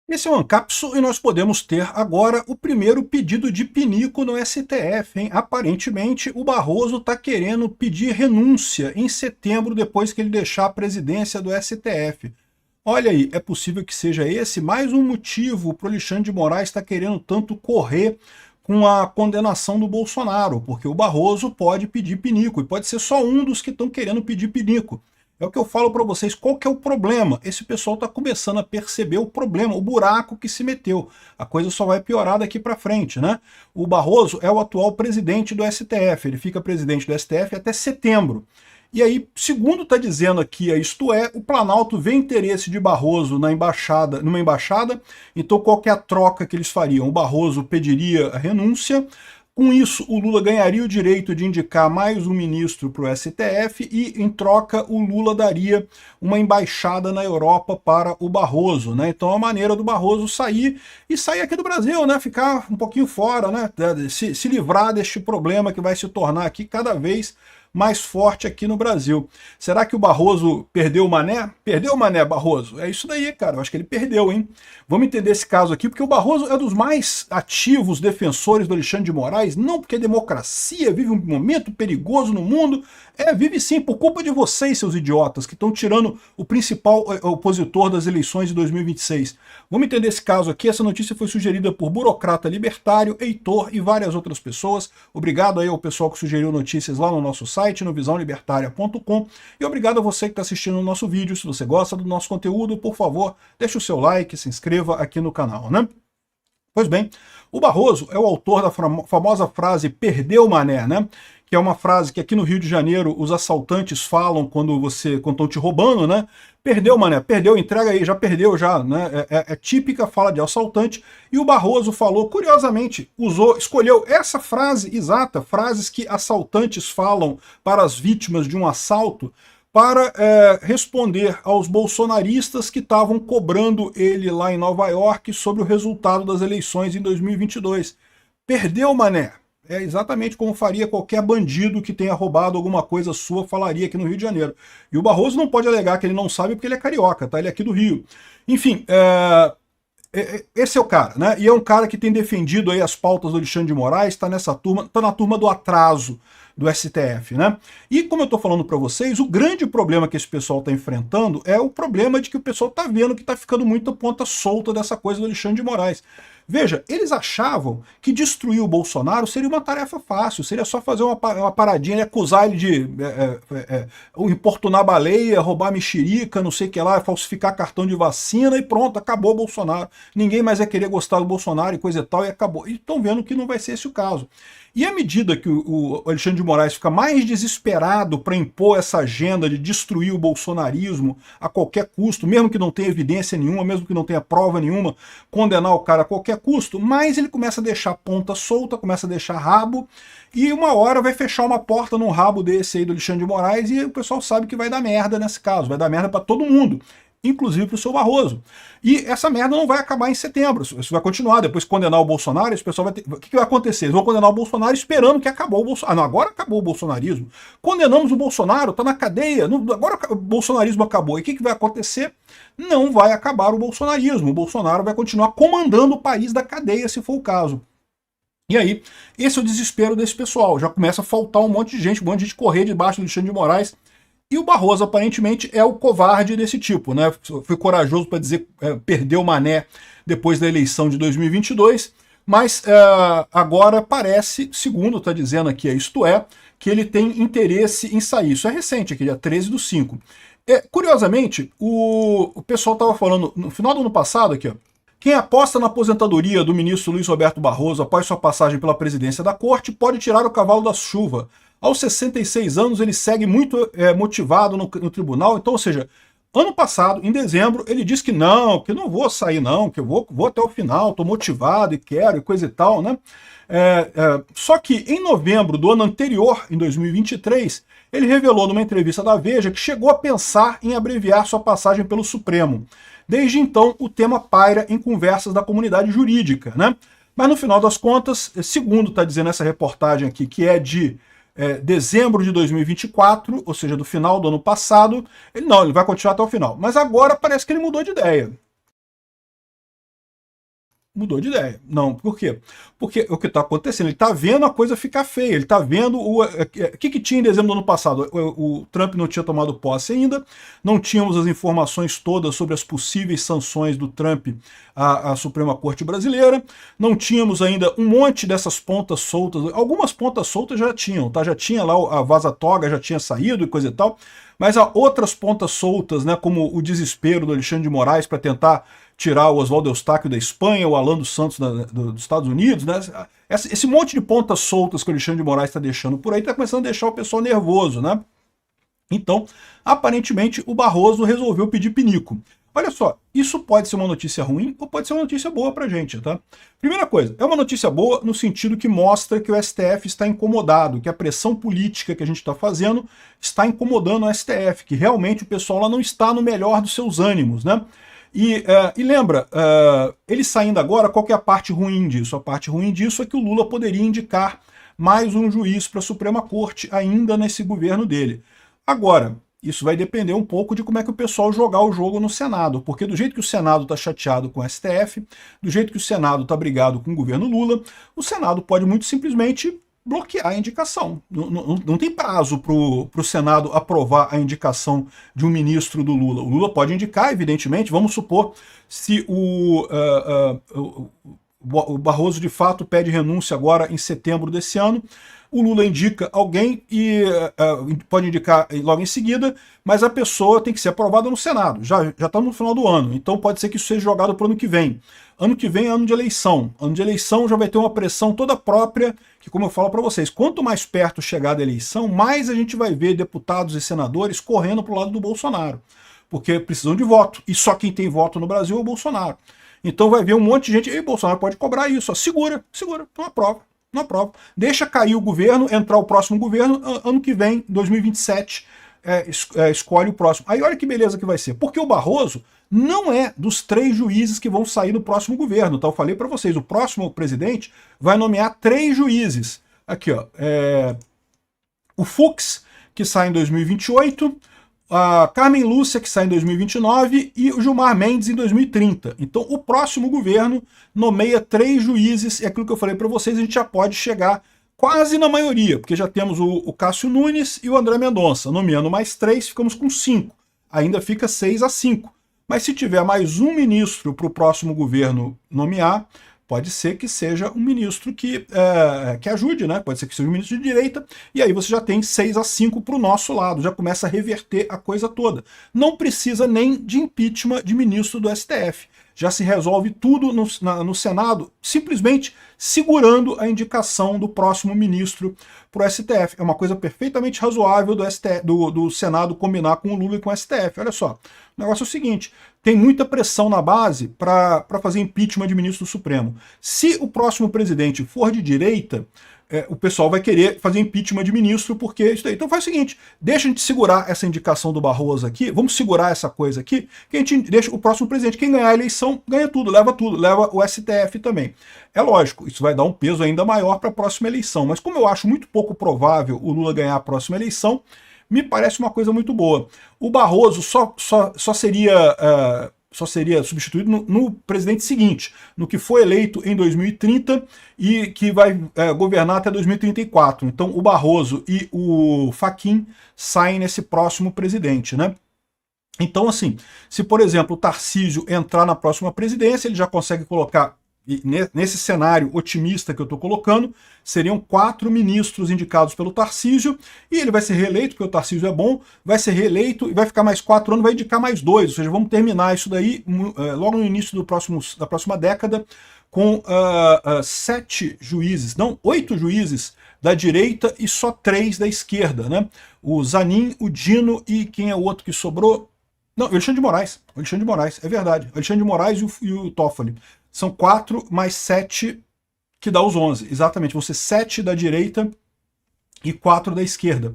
Esse é o Ancapso e nós podemos ter agora o primeiro pedido de pinico no STF, hein? Aparentemente, o Barroso está querendo pedir renúncia em setembro, depois que ele deixar a presidência do STF. Olha aí, é possível que seja esse mais um motivo para o Alexandre de Moraes estar querendo tanto correr com a condenação do Bolsonaro, porque o Barroso pode pedir pinico, e pode ser só um dos que estão querendo pedir pinico. É o que eu falo para vocês, qual que é o problema? Esse pessoal está começando a perceber o problema, o buraco que se meteu. A coisa só vai piorar daqui para frente, né? O Barroso é o atual presidente do STF, ele fica presidente do STF até setembro. E aí, segundo está dizendo aqui, isto é, o Planalto vê interesse de Barroso na embaixada, numa embaixada, então qual que é a troca que eles fariam? O Barroso pediria a renúncia, com isso o Lula ganharia o direito de indicar mais um ministro para o STF e, em troca, o Lula daria uma embaixada na Europa para o Barroso, né? Então a maneira do Barroso sair e sair aqui do Brasil, né? Ficar um pouquinho fora, né? Se livrar deste problema que vai se tornar aqui cada vez mais forte aqui no Brasil. Será que o Barroso perdeu o Mané? Perdeu o Mané, Barroso? É isso daí, cara. Eu acho que ele perdeu, hein? Vamos entender esse caso aqui, porque o Barroso é dos mais ativos defensores do Alexandre de Moraes, não porque a democracia vive um momento perigoso no mundo, vive sim, por culpa de vocês, seus idiotas, que estão tirando o principal opositor das eleições de 2026. Vamos entender esse caso aqui. Essa notícia foi sugerida por Burocrata Libertário, Heitor e várias outras pessoas. Obrigado aí ao pessoal que sugeriu notícias lá no nosso site, no visãolibertaria.com, e obrigado a você que está assistindo o nosso vídeo. Se você gosta do nosso conteúdo, por favor, deixe o seu like, se inscreva aqui no canal, né? Pois bem, o Barroso é o autor da famosa frase "perdeu o Mané", né? Que é uma frase que aqui no Rio de Janeiro os assaltantes falam quando estão te roubando, né? Perdeu, Mané, perdeu, entrega aí, já perdeu já, né? É típica fala de assaltante. E o Barroso falou, curiosamente, escolheu essa frase exata, frases que assaltantes falam para as vítimas de um assalto, para responder aos bolsonaristas que estavam cobrando ele lá em Nova York sobre o resultado das eleições em 2022. Perdeu, Mané. É exatamente como faria qualquer bandido que tenha roubado alguma coisa sua, falaria aqui no Rio de Janeiro. E o Barroso não pode alegar que ele não sabe porque ele é carioca, tá? Ele é aqui do Rio. Enfim, esse é o cara, né? E é um cara que tem defendido aí as pautas do Alexandre de Moraes, está nessa turma, está na turma do atraso do STF, né? E como eu estou falando para vocês, o grande problema que esse pessoal está enfrentando é o problema de que o pessoal está vendo que está ficando muita ponta solta dessa coisa do Alexandre de Moraes. Veja, eles achavam que destruir o Bolsonaro seria uma tarefa fácil, seria só fazer uma paradinha, acusar ele de importunar baleia, roubar mexerica, não sei o que lá, falsificar cartão de vacina e pronto, acabou o Bolsonaro. Ninguém mais vai querer gostar do Bolsonaro e coisa e tal, e acabou. E estão vendo que não vai ser esse o caso. E à medida que o Alexandre de Moraes fica mais desesperado para impor essa agenda de destruir o bolsonarismo a qualquer custo, mesmo que não tenha evidência nenhuma, mesmo que não tenha prova nenhuma, condenar o cara a qualquer custo, mais ele começa a deixar ponta solta, começa a deixar rabo, e uma hora vai fechar uma porta no rabo desse aí do Alexandre de Moraes, e o pessoal sabe que vai dar merda nesse caso, vai dar merda para todo mundo, inclusive para o seu Barroso. E essa merda não vai acabar em setembro, isso vai continuar, depois que condenar o Bolsonaro, esse pessoal vai ter... O que vai acontecer? Eles vão condenar o Bolsonaro esperando que acabou o Bolsonaro. Ah, não, agora acabou o bolsonarismo. Condenamos o Bolsonaro, tá na cadeia, agora o bolsonarismo acabou. E o que vai acontecer? Não vai acabar o bolsonarismo. O Bolsonaro vai continuar comandando o país da cadeia, se for o caso. E aí, esse é o desespero desse pessoal. Já começa a faltar um monte de gente correr debaixo do Alexandre de Moraes. E o Barroso, aparentemente, é o covarde desse tipo, né? Foi corajoso para dizer perdeu o Mané depois da eleição de 2022, mas agora parece, segundo está dizendo aqui, isto é, que ele tem interesse em sair. Isso é recente, aqui, dia 13/5. Curiosamente, o pessoal estava falando, no final do ano passado, aqui, ó, quem aposta na aposentadoria do ministro Luiz Roberto Barroso após sua passagem pela presidência da corte pode tirar o cavalo da chuva. Aos 66 anos, ele segue muito motivado no tribunal. Então, ou seja, ano passado, em dezembro, ele disse que não vou sair não, que eu vou até o final, estou motivado e quero e coisa e tal, né? Só que em novembro do ano anterior, em 2023, ele revelou numa entrevista da Veja que chegou a pensar em abreviar sua passagem pelo Supremo. Desde então, o tema paira em conversas da comunidade jurídica, né? Mas no final das contas, segundo está dizendo essa reportagem aqui, que é de dezembro de 2024, ou seja, do final do ano passado, ele vai continuar até o final. Mas agora parece que ele mudou de ideia. mudou de ideia. Não, por quê? Porque o que está acontecendo, ele está vendo a coisa ficar feia, ele está vendo o que tinha em dezembro do ano passado. O Trump não tinha tomado posse ainda, não tínhamos as informações todas sobre as possíveis sanções do Trump à Suprema Corte Brasileira, não tínhamos ainda um monte dessas pontas soltas, algumas pontas soltas já tinham, tá? Já tinha lá a vaza-toga, já tinha saído e coisa e tal, mas há outras pontas soltas, né, como o desespero do Alexandre de Moraes para tentar tirar o Oswaldo Eustáquio da Espanha, o Alan dos Santos dos Estados Unidos, né? Esse monte de pontas soltas que o Alexandre de Moraes está deixando por aí está começando a deixar o pessoal nervoso, né? Então, aparentemente, o Barroso resolveu pedir pinico. Olha só, isso pode ser uma notícia ruim ou pode ser uma notícia boa pra gente, tá? Primeira coisa, é uma notícia boa no sentido que mostra que o STF está incomodado, que a pressão política que a gente está fazendo está incomodando o STF, que realmente o pessoal lá não está no melhor dos seus ânimos, né? E lembra, ele saindo agora, qual que é a parte ruim disso? A parte ruim disso é que o Lula poderia indicar mais um juiz para a Suprema Corte ainda nesse governo dele. Agora, isso vai depender um pouco de como é que o pessoal jogar o jogo no Senado, porque do jeito que o Senado está chateado com o STF, do jeito que o Senado está brigado com o governo Lula, o Senado pode muito simplesmente bloquear a indicação. Não tem prazo para o Senado aprovar a indicação de um ministro do Lula. O Lula pode indicar, evidentemente, vamos supor, se o Barroso de fato pede renúncia agora em setembro desse ano, o Lula indica alguém e pode indicar logo em seguida, mas a pessoa tem que ser aprovada no Senado. Já estamos no final do ano, então pode ser que isso seja jogado para o ano que vem. Ano que vem é ano de eleição. Ano de eleição já vai ter uma pressão toda própria, que como eu falo para vocês, quanto mais perto chegar da eleição, mais a gente vai ver deputados e senadores correndo para o lado do Bolsonaro. Porque precisam de voto, e só quem tem voto no Brasil é o Bolsonaro. Então vai ver um monte de gente, e o Bolsonaro pode cobrar isso, ó, segura, não aprova. Não aprova. Deixa cair o governo, entrar o próximo governo, ano que vem, 2027, escolhe o próximo. Aí olha que beleza que vai ser. Porque o Barroso não é dos 3 juízes que vão sair do próximo governo. Então eu falei para vocês, o próximo presidente vai nomear 3 juízes. Aqui, ó, o Fux, que sai em 2028, a Carmen Lúcia, que sai em 2029, e o Gilmar Mendes em 2030. Então o próximo governo nomeia 3 juízes, e aquilo que eu falei para vocês, a gente já pode chegar quase na maioria, porque já temos o Cássio Nunes e o André Mendonça. Nomeando mais 3, ficamos com 5. Ainda fica 6-5. Mas se tiver mais um ministro para o próximo governo nomear, pode ser que seja um ministro que ajude, né? Pode ser que seja um ministro de direita, e aí você já tem 6-5 para o nosso lado, já começa a reverter a coisa toda. Não precisa nem de impeachment de ministro do STF. Já se resolve tudo no Senado, simplesmente segurando a indicação do próximo ministro para o STF. É uma coisa perfeitamente razoável do Senado combinar com o Lula e com o STF. Olha só, o negócio é o seguinte, tem muita pressão na base para fazer impeachment de ministro do Supremo. Se o próximo presidente for de direita, o pessoal vai querer fazer impeachment de ministro, porque isso daí. Então faz o seguinte, deixa a gente segurar essa indicação do Barroso aqui, vamos segurar essa coisa aqui, que a gente deixa o próximo presidente. Quem ganhar a eleição, ganha tudo, leva o STF também. É lógico, isso vai dar um peso ainda maior para a próxima eleição, mas como eu acho muito pouco provável o Lula ganhar a próxima eleição, me parece uma coisa muito boa. O Barroso só seria substituído no presidente seguinte, no que foi eleito em 2030 e que vai governar até 2034. Então o Barroso e o Fachin saem nesse próximo presidente, né? Então assim, se por exemplo o Tarcísio entrar na próxima presidência, ele já consegue colocar, nesse cenário otimista que eu estou colocando, seriam 4 ministros indicados pelo Tarcísio, e ele vai ser reeleito, porque o Tarcísio é bom, vai ser reeleito e vai ficar mais 4 anos, vai indicar mais 2, ou seja, vamos terminar isso daí logo no início da próxima década, com 7 juízes, não, 8 juízes da direita e só 3 da esquerda, né? O Zanin, o Dino e quem é o outro que sobrou? Não, o Alexandre de Moraes, é verdade, o Alexandre de Moraes e o Toffoli. São 4 mais 7 que dá os 11. Exatamente, vão ser 7 da direita e 4 da esquerda.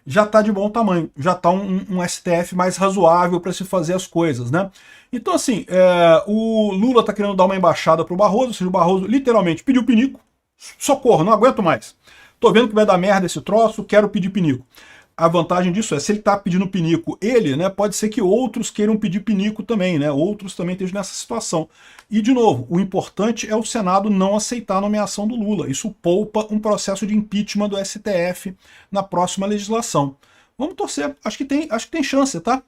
Já está de bom tamanho, já está um STF mais razoável para se fazer as coisas, né? Então assim, o Lula está querendo dar uma embaixada para o Barroso, ou seja, o Barroso literalmente pediu pinico, socorro, não aguento mais. Tô vendo que vai dar merda esse troço, quero pedir pinico. a vantagem disso é, se ele está pedindo pinico ele, né, pode ser que outros queiram pedir pinico também, né, outros também estejam nessa situação. E, de novo, o importante é o Senado não aceitar a nomeação do Lula. Isso poupa um processo de impeachment do STF na próxima legislação. Vamos torcer, acho que tem chance, tá?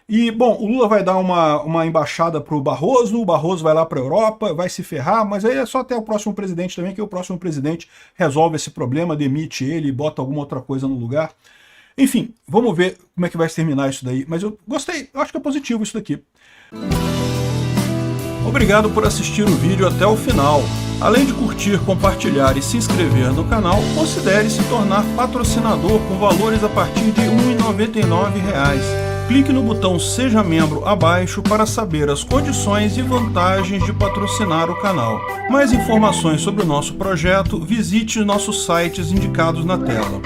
E, bom, o Lula vai dar uma embaixada para o Barroso vai lá para a Europa, vai se ferrar, mas aí é só até o próximo presidente também, que o próximo presidente resolve esse problema, demite ele, bota alguma outra coisa no lugar. Enfim, vamos ver como é que vai terminar isso daí. Mas eu gostei, eu acho que é positivo isso daqui. Obrigado por assistir o vídeo até o final. Além de curtir, compartilhar e se inscrever no canal, considere se tornar patrocinador com valores a partir de R$ 1,99. Clique no botão Seja Membro abaixo para saber as condições e vantagens de patrocinar o canal. Mais informações sobre o nosso projeto, visite nossos sites indicados na tela.